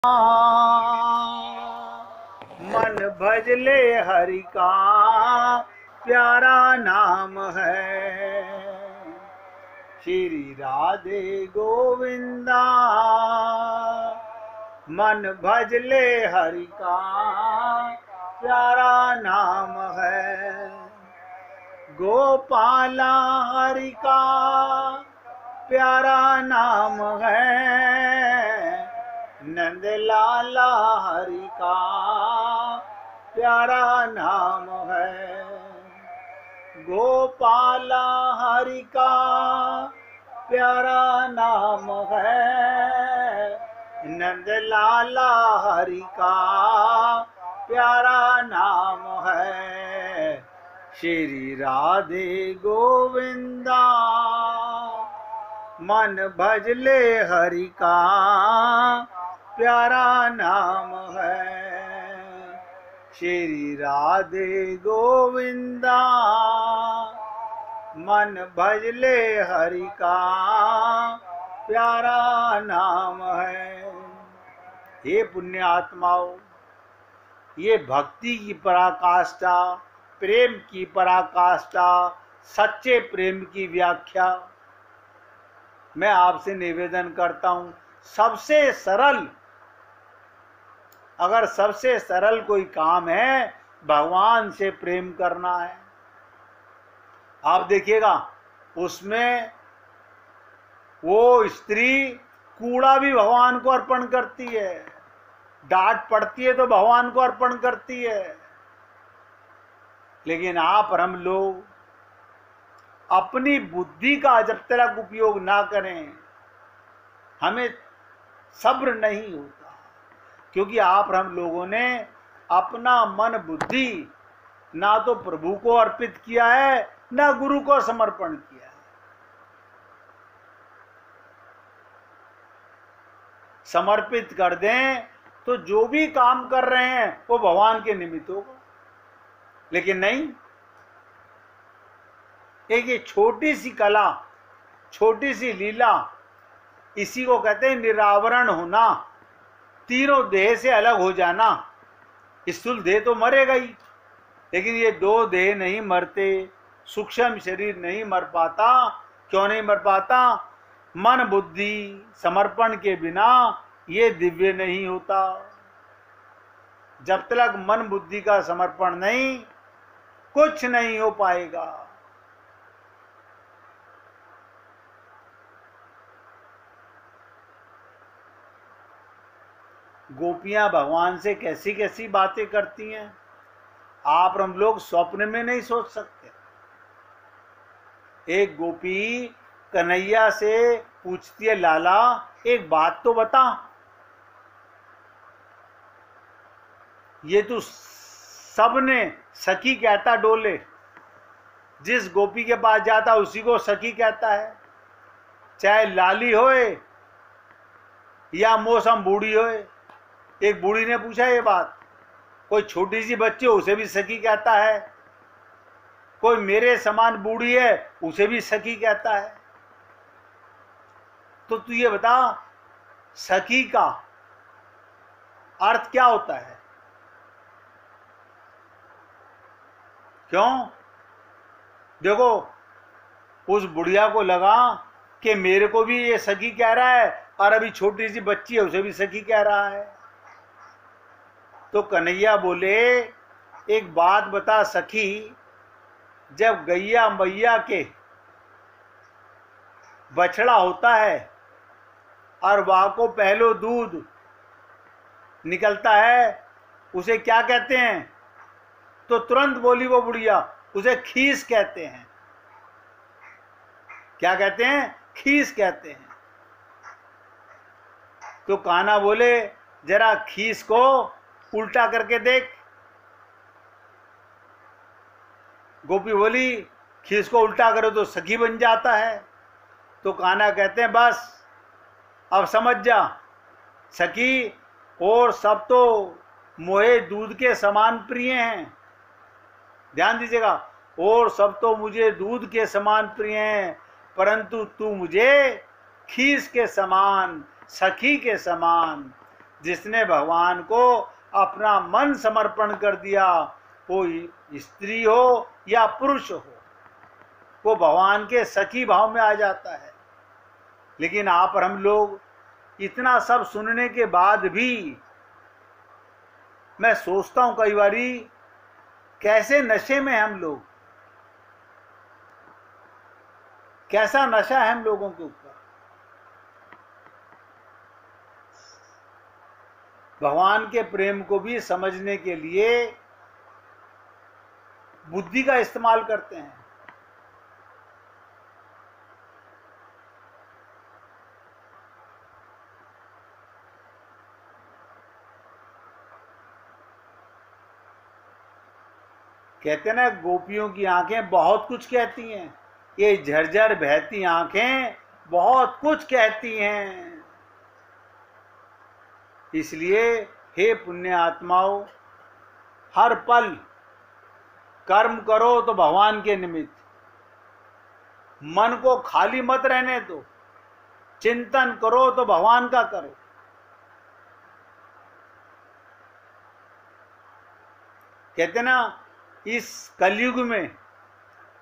मन भजले हरि का प्यारा नाम है। श्री राधे गोविंदा मन भजले हरि का प्यारा नाम है। गोपाला हरि का प्यारा नाम है। नंद लाला हरि का प्यारा नाम है। गोपाला हरि का प्यारा नाम है। नंद लाला हरि का प्यारा नाम है। श्री राधे गोविंदा मन भजले हरि का प्यारा नाम है। श्री राधे गोविंदा मन भजले हरि का प्यारा नाम है। हे पुण्य आत्माओं, ये भक्ति की पराकाष्ठा, प्रेम की पराकाष्ठा, सच्चे प्रेम की व्याख्या मैं आपसे निवेदन करता हूं। सबसे सरल, अगर सबसे सरल कोई काम है भगवान से प्रेम करना है। आप देखिएगा उसमें वो स्त्री कूड़ा भी भगवान को अर्पण करती है, डांट पड़ती है तो भगवान को अर्पण करती है। लेकिन आप और हम लोग अपनी बुद्धि का जब तक उपयोग ना करें हमें सब्र नहीं होता, क्योंकि आप और हम लोगों ने अपना मन बुद्धि ना तो प्रभु को अर्पित किया है ना गुरु को समर्पण किया है। समर्पित कर दें तो जो भी काम कर रहे हैं वो भगवान के निमित्त होगा, लेकिन नहीं। एक ये छोटी सी कला, छोटी सी लीला, इसी को कहते हैं निरावरण होना, तीनों देह से अलग हो जाना। स्थूल देह तो मरेगा ही, लेकिन ये दो देह नहीं मरते, सूक्ष्म शरीर नहीं मर पाता। क्यों नहीं मर पाता? मन बुद्धि समर्पण के बिना ये दिव्य नहीं होता। जब तक मन बुद्धि का समर्पण नहीं, कुछ नहीं हो पाएगा। गोपियां भगवान से कैसी कैसी बातें करती हैं, आप हम लोग स्वप्न में नहीं सोच सकते। एक गोपी कन्हैया से पूछती है, लाला एक बात तो बता, ये तो सबने सखी कहता डोले, जिस गोपी के पास जाता उसी को सखी कहता है, चाहे लाली होए या मौसम बूढ़ी होए। एक बूढ़ी ने पूछा ये बात, कोई छोटी सी बच्ची हो उसे भी सखी कहता है, कोई मेरे समान बूढ़ी है उसे भी सखी कहता है। तो तू ये बता, सखी का अर्थ क्या होता है? क्यों? देखो उस बुढ़िया को लगा कि मेरे को भी ये सखी कह रहा है और अभी छोटी सी बच्ची है उसे भी सखी कह रहा है। तो कन्हैया बोले, एक बात बता सखी, जब गैया मैया के बछड़ा होता है और वह को पहलो दूध निकलता है उसे क्या कहते हैं? तो तुरंत बोली वो बुढ़िया, उसे खीस कहते हैं। क्या कहते हैं? खीस कहते हैं। तो कान्हा बोले, जरा खीस को उल्टा करके देख। गोपी बोली, खीस को उल्टा करो तो सखी बन जाता है। तो कान्हा कहते हैं, बस अब समझ जा, सखी और सब तो मोहे दूध के समान प्रिय हैं। ध्यान दीजिएगा, और सब तो मुझे दूध के समान प्रिय हैं, परंतु तू मुझे खीस के समान, सखी के समान, जिसने भगवान को अपना मन समर्पण कर दिया, वो स्त्री हो या पुरुष हो, वो भगवान के सखी भाव में आ जाता है। लेकिन आप और हम लोग इतना सब सुनने के बाद भी, मैं सोचता हूं कई बारी, कैसे नशे में हम लोग, कैसा नशा है हम लोगों के ऊपर। भगवान के प्रेम को भी समझने के लिए बुद्धि का इस्तेमाल करते हैं। कहते हैं ना, गोपियों की आंखें बहुत कुछ कहती हैं, ये झरझर बहती आंखें बहुत कुछ कहती हैं। इसलिए हे पुण्य आत्माओं, हर पल कर्म करो तो भगवान के निमित्त, मन को खाली मत रहने दो, चिंतन करो तो भगवान का करो। कहते ना, इस कलयुग में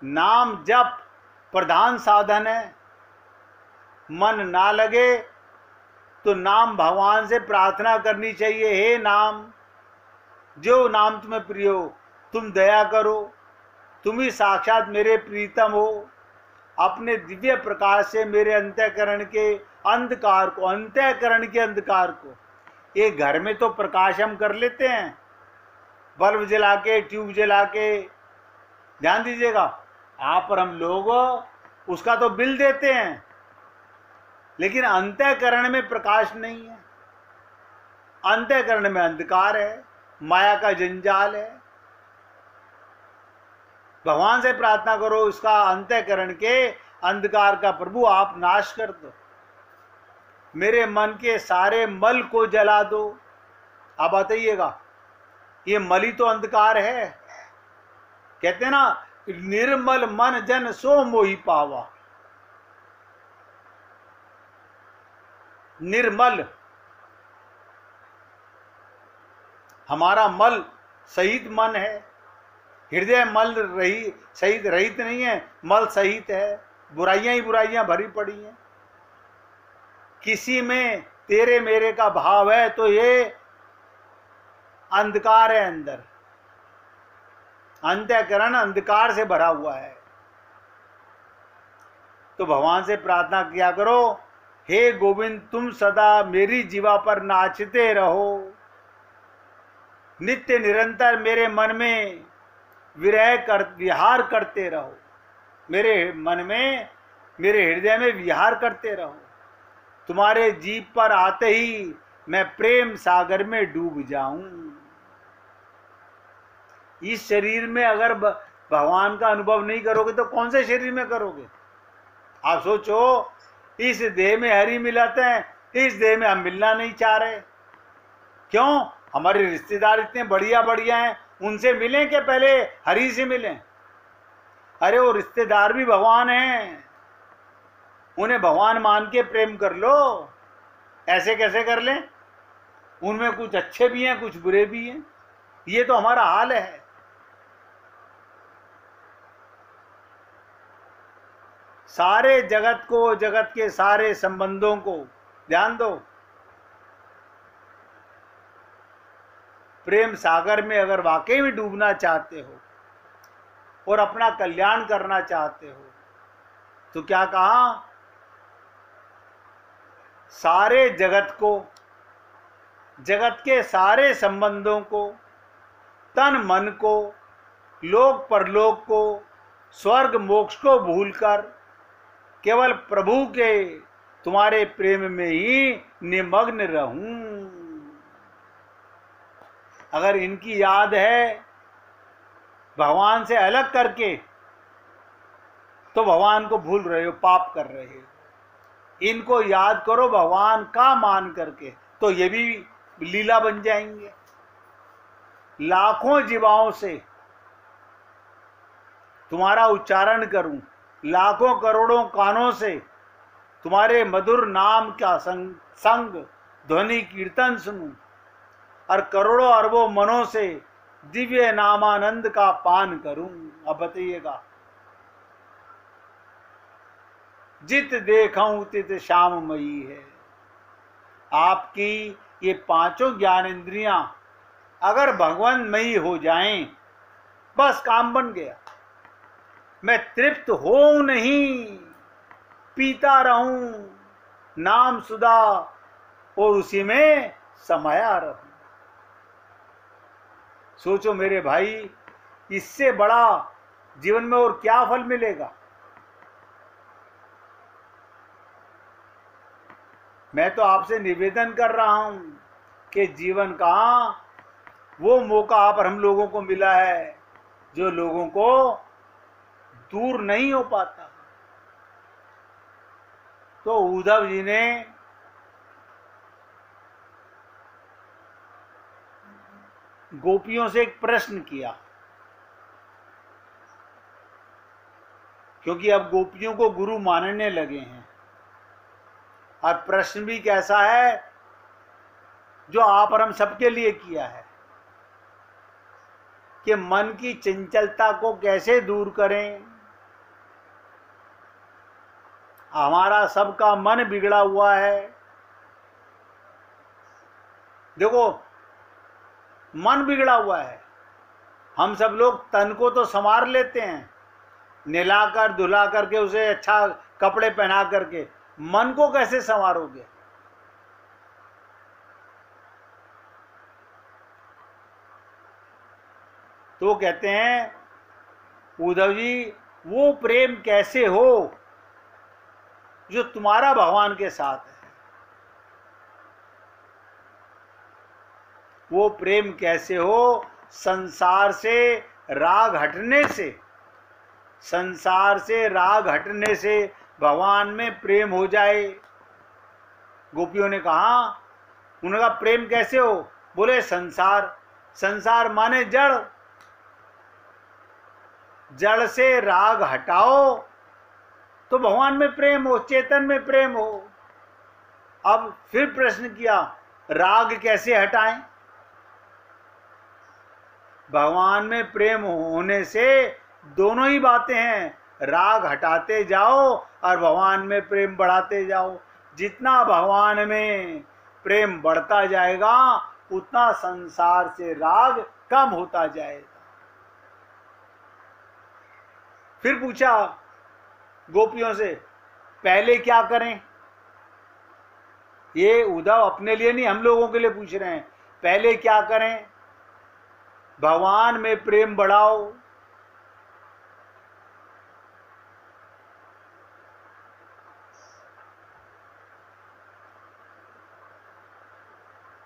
नाम जप प्रधान साधन है। मन ना लगे तो नाम भगवान से प्रार्थना करनी चाहिए, हे नाम, जो नाम तुम्हें प्रिय हो, तुम दया करो, तुम ही साक्षात मेरे प्रीतम हो। अपने दिव्य प्रकाश से मेरे अंतःकरण के अंधकार को, अंतःकरण के अंधकार को, ये घर में तो प्रकाश हम कर लेते हैं, बल्ब जला के, ट्यूब जला के, ध्यान दीजिएगा, आप और हम लोग उसका तो बिल देते हैं, लेकिन अंतःकरण में प्रकाश नहीं है। अंतःकरण में अंधकार है, माया का जंजाल है। भगवान से प्रार्थना करो, इसका अंतःकरण के अंधकार का प्रभु आप नाश कर दो, मेरे मन के सारे मल को जला दो। आप बताइएगा, ये मल ही तो अंधकार है। कहते हैं ना, निर्मल मन जन सो मोहि पावा। निर्मल, हमारा मल सहित मन है, हृदय मल रही सहित रहित नहीं है, मल सहित है, बुराइयां ही बुराइयां भरी पड़ी हैं। किसी में तेरे मेरे का भाव है तो ये अंधकार है, अंदर अंतःकरण अंधकार से भरा हुआ है। तो भगवान से प्रार्थना किया करो, हे गोविंद, तुम सदा मेरी जीवा पर नाचते रहो, नित्य निरंतर मेरे मन में विहार करते रहो, मेरे मन में, मेरे हृदय में विहार करते रहो। तुम्हारे जीव पर आते ही मैं प्रेम सागर में डूब जाऊं। इस शरीर में अगर भगवान का अनुभव नहीं करोगे तो कौन से शरीर में करोगे? आप सोचो, इस देह में हरि मिलाते हैं, इस देह में हम मिलना नहीं चाह रहे। क्यों? हमारे रिश्तेदार इतने बढ़िया बढ़िया हैं, उनसे मिलें कि पहले हरि से मिलें? अरे वो रिश्तेदार भी भगवान हैं, उन्हें भगवान मान के प्रेम कर लो। ऐसे कैसे कर लें? उनमें कुछ अच्छे भी हैं, कुछ बुरे भी हैं। ये तो हमारा हाल है। सारे जगत को, जगत के सारे संबंधों को ध्यान दो। प्रेम सागर में अगर वाकई में डूबना चाहते हो और अपना कल्याण करना चाहते हो तो क्या कहा? सारे जगत को, जगत के सारे संबंधों को, तन मन को, लोक परलोक को, स्वर्ग मोक्ष को भूलकर केवल प्रभु के तुम्हारे प्रेम में ही निमग्न रहूं। अगर इनकी याद है भगवान से अलग करके तो भगवान को भूल रहे हो, पाप कर रहे हो। इनको याद करो भगवान का मान करके, तो ये भी लीला बन जाएंगे। लाखों जीवाओं से तुम्हारा उच्चारण करूं, लाखों करोड़ों कानों से तुम्हारे मधुर नाम का संग ध्वनि कीर्तन सुनूं और करोड़ों अरबों मनों से दिव्य नामानंद का पान करूं। अब बताइएगा, जित देखूं तित श्याममयी है। आपकी ये पांचों ज्ञान इंद्रियां अगर भगवानमयी हो जाएं, बस काम बन गया। मैं तृप्त हो नहीं, पीता रहूं नाम सुधा और उसी में समाया रहूं। सोचो मेरे भाई, इससे बड़ा जीवन में और क्या फल मिलेगा। मैं तो आपसे निवेदन कर रहा हूं कि जीवन का वो मौका आप और हम लोगों को मिला है जो लोगों को दूर नहीं हो पाता। तो उद्धव जी ने गोपियों से एक प्रश्न किया, क्योंकि अब गोपियों को गुरु मानने लगे हैं। और प्रश्न भी कैसा है, जो आप और हम सबके लिए किया है, कि मन की चंचलता को कैसे दूर करें। हमारा सबका मन बिगड़ा हुआ है। देखो, मन बिगड़ा हुआ है। हम सब लोग तन को तो संवार लेते हैं, नहलाकर धुला करके, उसे अच्छा कपड़े पहना करके। मन को कैसे संवारोगे। तो कहते हैं उद्धव जी, वो प्रेम कैसे हो जो तुम्हारा भगवान के साथ है। वो प्रेम कैसे हो, संसार से राग हटने से, संसार से राग हटने से भगवान में प्रेम हो जाए। गोपियों ने कहा, उनका प्रेम कैसे हो। बोले संसार, संसार माने जड़, जड़ से राग हटाओ तो भगवान में प्रेम हो, चेतन में प्रेम हो। अब फिर प्रश्न किया, राग कैसे हटाएं। भगवान में प्रेम होने से दोनों ही बातें हैं, राग हटाते जाओ और भगवान में प्रेम बढ़ाते जाओ। जितना भगवान में प्रेम बढ़ता जाएगा उतना संसार से राग कम होता जाएगा। फिर पूछा गोपियों से, पहले क्या करें। ये उद्धव अपने लिए नहीं, हम लोगों के लिए पूछ रहे हैं। पहले क्या करें। भगवान में प्रेम बढ़ाओ।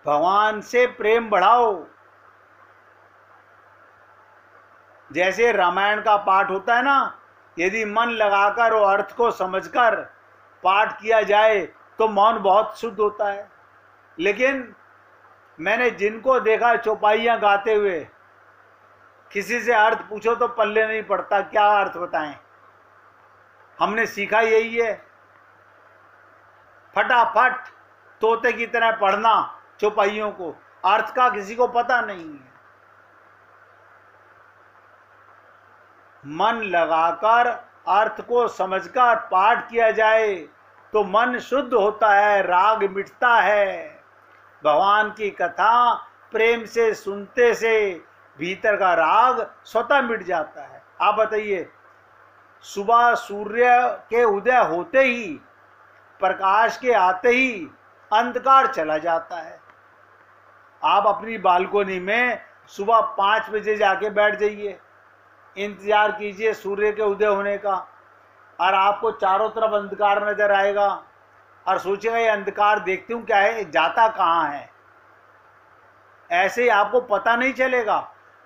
भगवान से प्रेम बढ़ाओ। जैसे रामायण का पाठ होता है ना, यदि मन लगाकर और अर्थ को समझकर पाठ किया जाए तो मौन बहुत शुद्ध होता है। लेकिन मैंने जिनको देखा चौपाइयां गाते हुए, किसी से अर्थ पूछो तो पल्ले नहीं पड़ता, क्या अर्थ बताएं। हमने सीखा यही है, फटाफट तोते की तरह पढ़ना चौपाइयों को, अर्थ का किसी को पता नहीं है। मन लगाकर अर्थ को समझकर पाठ किया जाए तो मन शुद्ध होता है, राग मिटता है। भगवान की कथा प्रेम से सुनते से भीतर का राग स्वतः मिट जाता है। आप बताइए, सुबह सूर्य के उदय होते ही, प्रकाश के आते ही अंधकार चला जाता है। आप अपनी बालकोनी में सुबह 5 बजे जाके बैठ जाइए, इंतजार कीजिए सूर्य के उदय होने का, और आपको चारों तरफ अंधकार नजर आएगा और सोचेगा ये अंधकार देखती हूँ क्या है, जाता कहाँ है। ऐसे ही आपको पता नहीं चलेगा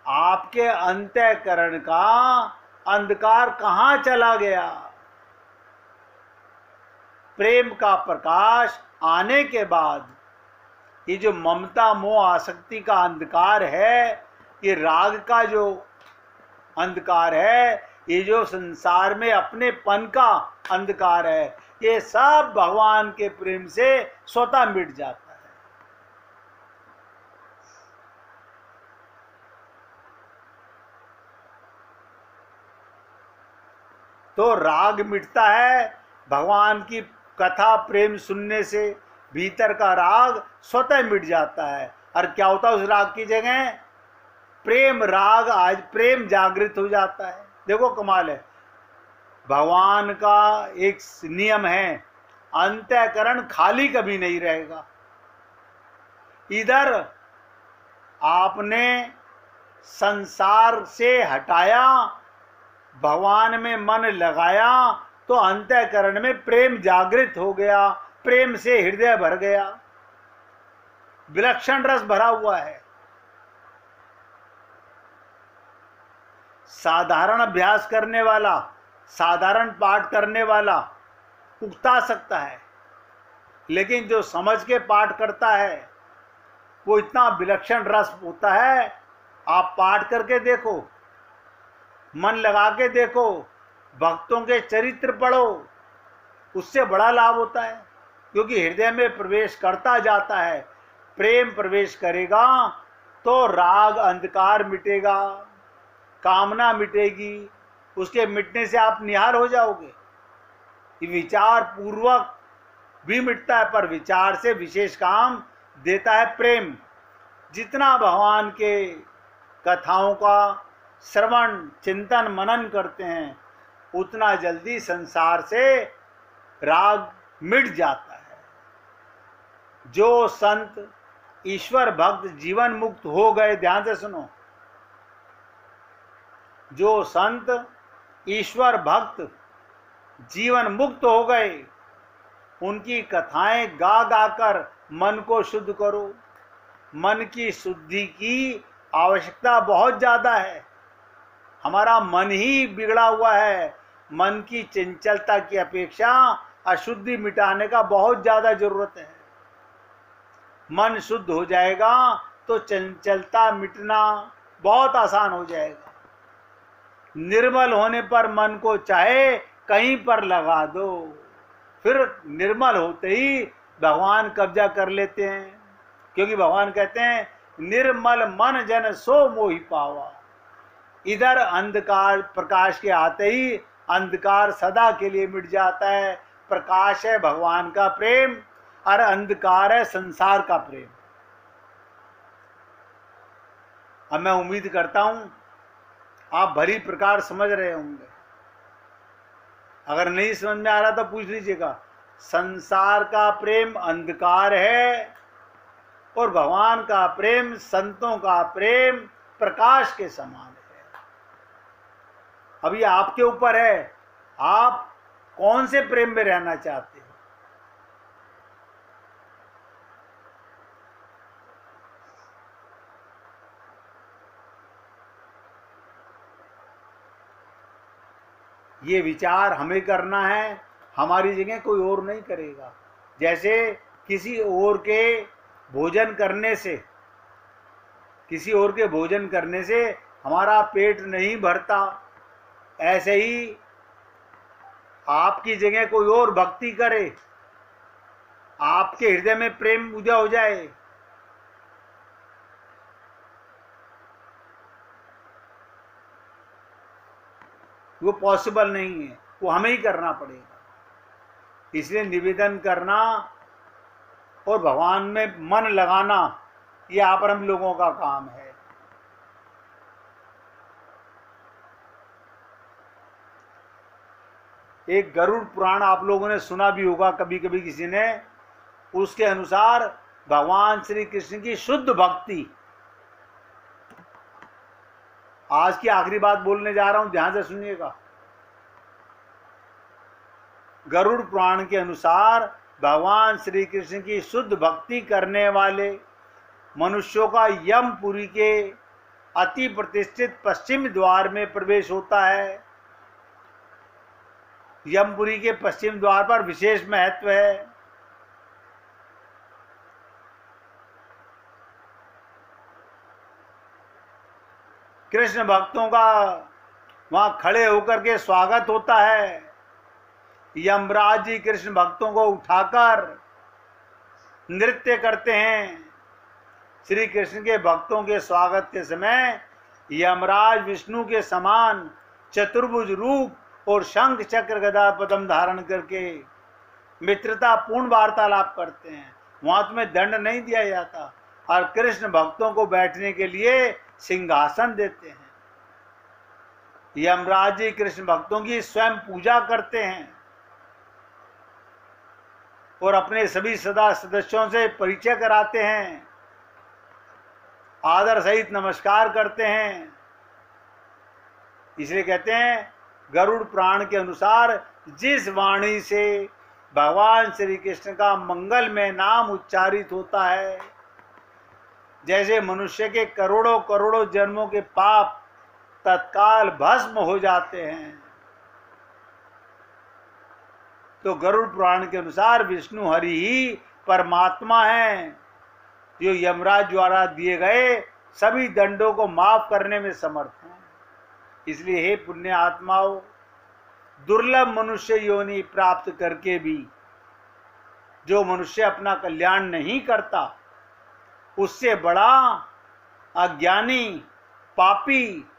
आपके अंतःकरण का अंधकार कहाँ चला गया। प्रेम का प्रकाश आने के बाद ये जो ममता मोह आसक्ति का अंधकार है, ये राग का जो अंधकार है, ये जो संसार में अपनेपन का अंधकार है, ये सब भगवान के प्रेम से स्वतः मिट जाता है। तो राग मिटता है। भगवान की कथा प्रेम सुनने से भीतर का राग स्वतः मिट जाता है। और क्या होता है उस राग की जगह? प्रेम राग, आज प्रेम जागृत हो जाता है। देखो कमाल है। भगवान का एक नियम है, अंतःकरण खाली कभी नहीं रहेगा। इधर आपने संसार से हटाया, भगवान में मन लगाया, तो अंतःकरण में प्रेम जागृत हो गया, प्रेम से हृदय भर गया, विलक्षण रस भरा हुआ है। साधारण अभ्यास करने वाला, साधारण पाठ करने वाला उगता सकता है, लेकिन जो समझ के पाठ करता है वो इतना विलक्षण रस होता है। आप पाठ करके देखो, मन लगा के देखो, भक्तों के चरित्र पढ़ो, उससे बड़ा लाभ होता है, क्योंकि हृदय में प्रवेश करता जाता है। प्रेम प्रवेश करेगा तो राग अंधकार मिटेगा, कामना मिटेगी, उसके मिटने से आप निहाल हो जाओगे। विचार पूर्वक भी मिटता है, पर विचार से विशेष काम देता है प्रेम। जितना भगवान के कथाओं का श्रवण चिंतन मनन करते हैं, उतना जल्दी संसार से राग मिट जाता है। जो संत ईश्वर भक्त जीवन मुक्त हो गए, ध्यान से सुनो, जो संत ईश्वर भक्त जीवन मुक्त हो गए, उनकी कथाएं गा गाकर मन को शुद्ध करो। मन की शुद्धि की आवश्यकता बहुत ज्यादा है। हमारा मन ही बिगड़ा हुआ है। मन की चंचलता की अपेक्षा अशुद्धि मिटाने का बहुत ज्यादा जरूरत है। मन शुद्ध हो जाएगा तो चंचलता मिटना बहुत आसान हो जाएगा। निर्मल होने पर मन को चाहे कहीं पर लगा दो, फिर निर्मल होते ही भगवान कब्जा कर लेते हैं। क्योंकि भगवान कहते हैं, निर्मल मन जन सो मोहि पावा। इधर अंधकार प्रकाश के आते ही अंधकार सदा के लिए मिट जाता है। प्रकाश है भगवान का प्रेम और अंधकार है संसार का प्रेम। अब मैं उम्मीद करता हूं आप भली प्रकार समझ रहे होंगे। अगर नहीं समझ में आ रहा तो पूछ लीजिएगा। संसार का प्रेम अंधकार है और भगवान का प्रेम, संतों का प्रेम प्रकाश के समान है। अभी आपके ऊपर है, आप कौन से प्रेम में रहना चाहते हो। ये विचार हमें करना है, हमारी जगह कोई और नहीं करेगा। जैसे किसी और के भोजन करने से, किसी और के भोजन करने से हमारा पेट नहीं भरता, ऐसे ही आपकी जगह कोई और भक्ति करे, आपके हृदय में प्रेम उदय हो जाए, वो पॉसिबल नहीं है, वो हमें ही करना पड़ेगा। इसलिए निवेदन करना और भगवान में मन लगाना, ये आप हम लोगों का काम है। एक गरुड़ पुराण आप लोगों ने सुना भी होगा कभी कभी किसी ने। उसके अनुसार भगवान श्री कृष्ण की शुद्ध भक्ति, आज की आखिरी बात बोलने जा रहा हूं, ध्यान से सुनिएगा। गरुड़ पुराण के अनुसार भगवान श्री कृष्ण की शुद्ध भक्ति करने वाले मनुष्यों का यमपुरी के अति प्रतिष्ठित पश्चिम द्वार में प्रवेश होता है। यमपुरी के पश्चिम द्वार पर विशेष महत्व है। कृष्ण भक्तों का वहां खड़े होकर के स्वागत होता है। यमराज जी कृष्ण भक्तों को उठाकर नृत्य करते हैं। श्री कृष्ण के भक्तों के स्वागत के समय यमराज विष्णु के समान चतुर्भुज रूप और शंख चक्र गदा पद्म धारण करके मित्रता पूर्ण वार्तालाप करते हैं। वहां तुम्हें दंड नहीं दिया जाता। और कृष्ण भक्तों को बैठने के लिए सिंहासन देते हैं। यमराज जी कृष्ण भक्तों की स्वयं पूजा करते हैं और अपने सभी सदा सदस्यों से परिचय कराते हैं, आदर सहित नमस्कार करते हैं। इसलिए कहते हैं गरुड़ पुराण के अनुसार जिस वाणी से भगवान श्री कृष्ण का मंगलमय नाम उच्चारित होता है, जैसे मनुष्य के करोड़ों करोड़ों जन्मों के पाप तत्काल भस्म हो जाते हैं। तो गरुड़ पुराण के अनुसार विष्णु हरि ही परमात्मा हैं, जो यमराज द्वारा दिए गए सभी दंडों को माफ करने में समर्थ हैं। इसलिए हे पुण्य आत्माओं, दुर्लभ मनुष्य योनि प्राप्त करके भी जो मनुष्य अपना कल्याण नहीं करता, उससे बड़ा अज्ञानी, पापी,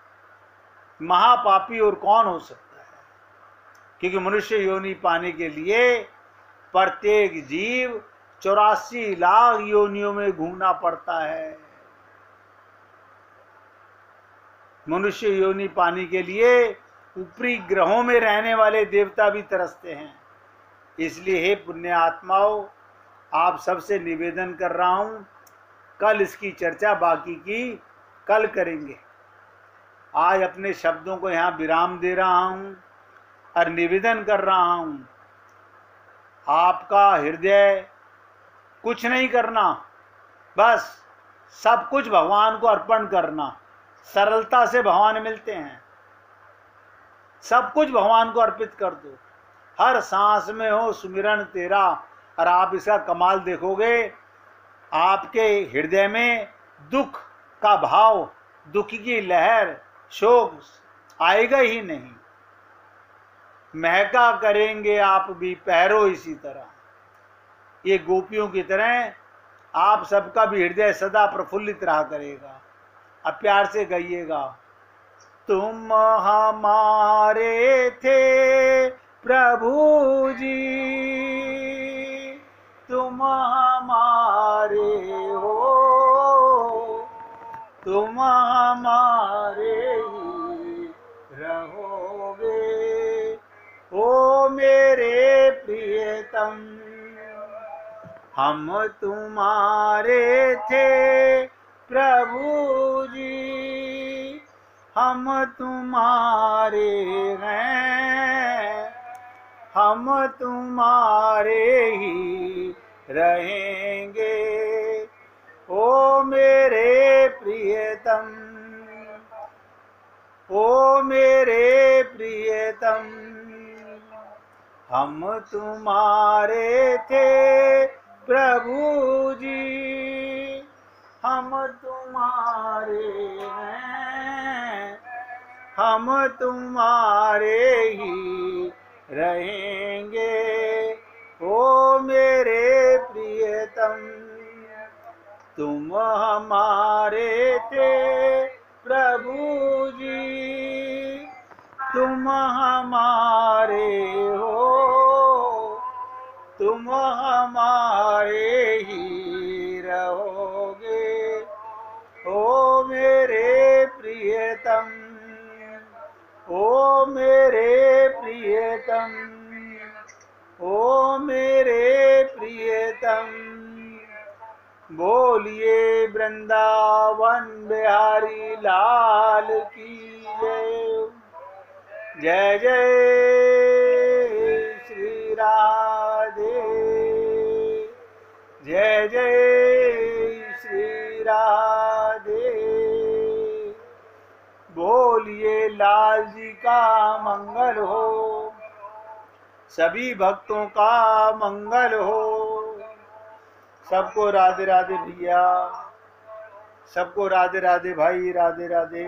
महापापी और कौन हो सकता है। क्योंकि मनुष्य योनि पाने के लिए प्रत्येक जीव 84 लाख योनियों में घूमना पड़ता है। मनुष्य योनि पाने के लिए ऊपरी ग्रहों में रहने वाले देवता भी तरसते हैं। इसलिए हे पुण्य आत्माओं, आप सबसे निवेदन कर रहा हूं, कल इसकी चर्चा बाकी की कल करेंगे। आज अपने शब्दों को यहाँ विराम दे रहा हूं और निवेदन कर रहा हूं, आपका हृदय कुछ नहीं करना, बस सब कुछ भगवान को अर्पण करना। सरलता से भगवान मिलते हैं। सब कुछ भगवान को अर्पित कर दो। हर सांस में हो सुमिरन तेरा, और आप इसका कमाल देखोगे, आपके हृदय में दुख का भाव, दुख की लहर, शोक आएगा ही नहीं। महका करेंगे आप भी पैरो इसी तरह। ये गोपियों की तरह आप सबका भी हृदय सदा प्रफुल्लित रहा करेगा। अब प्यार से गाइएगा। तुम हमारे थे प्रभु जी, तुम हमारे हो, तुम हमारे ही रहोगे। ओ मेरे प्रियतम, हम तुम्हारे थे प्रभु जी, हम तुम्हारे हैं, हम तुम्हारे ही रहेंगे। ओ मेरे प्रियतम, ओ मेरे प्रियतम, हम तुम्हारे थे प्रभु जी, हम तुम्हारे हैं, हम तुम्हारे ही रहेंगे। ओ मेरे प्रियतम, तुम हमारे थे प्रभु जी, तुम हमारे हो, तुम हमारे ही रहोगे। ओ मेरे प्रियतम, ओ मेरे प्रियतम, ओ मेरे प्रियतम। बोलिए वृंदावन बिहारी लाल की जय। जय जय श्री राधे, जय जय श्री राधे। बोलिए लाल जी का मंगल हो, सभी भक्तों का मंगल हो। सबको राधे राधे भैया, सबको राधे राधे भाई, राधे राधे।